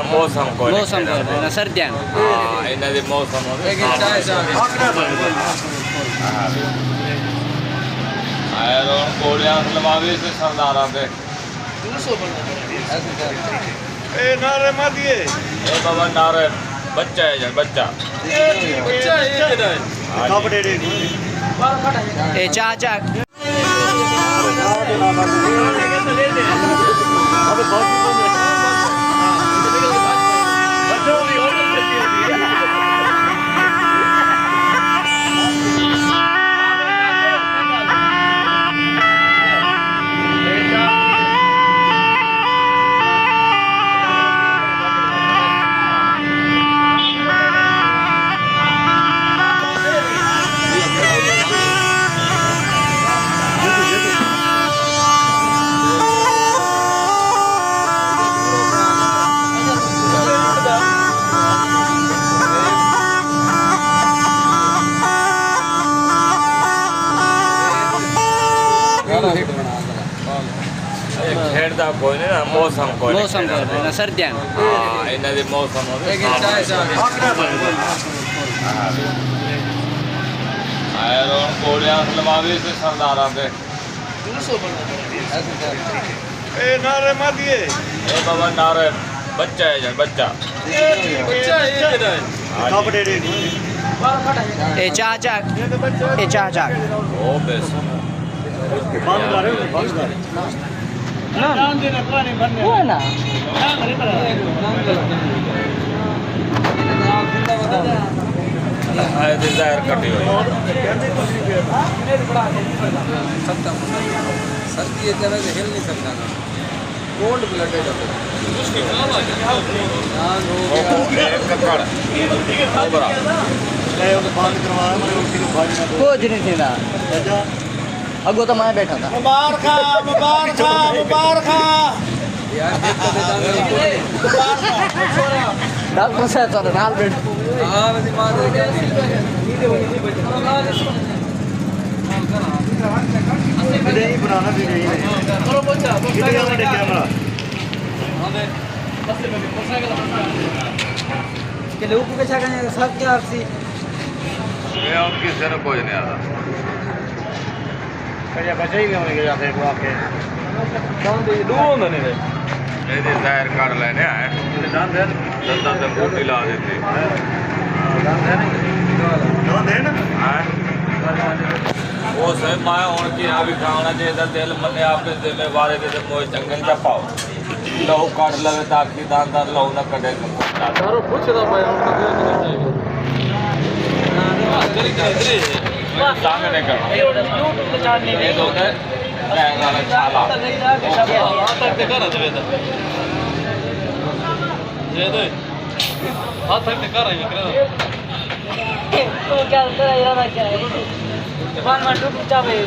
मौसम को सर्दियां इन्हें दे मौसम आयरन कोड़ियां लमावी से सरदारा दे ए नारे मारिए ए बाबा नारे बच्चा है यार बच्चा ए चाचा खेड़दा कोई नहीं ना मौसम कोई सर्दियां इन्हें दे मौसम आयरन कोड़ियां लमावी से सरदारा दे ए नारे मारिए ए बाबा नारे बच्चा है यार बच्चा ए चाचा ओ बेस ना वो ना आए डिजायर कटी हुई सर्दी है तरह से हिल नहीं सकता ना कोल्ड ब्लडेड कुछ नहीं थी ना अगो तो मैं बैठा था मुबारक यार डॉक्टर साहब चलो नाल बैठ हां वैसे मार दे क्या नहीं बनाना भी नहीं है चलो बच्चा कैमरा के लोग को क्या करने सब क्या आपसी मैं उनकी से कोई नहीं आता क्या बचा ही नहीं जाते को आके ये डिजायर कर लेने आए दंदा से बूटी ला देती वो सही माया होने की यहाँ भी खाना चाहिए तेल मने आपके जिम्मेवार के मोए जंगल जा पाओ लहू काट लगे ताकि दानदार लहू न कटे सारो पूछदा भाई सामने नहीं करना ये दो है वाला छाला तक देखा ना दे ये दे हाथ तक देखा रही है तो क्या तेरा यार क्या है वन वन टू चावे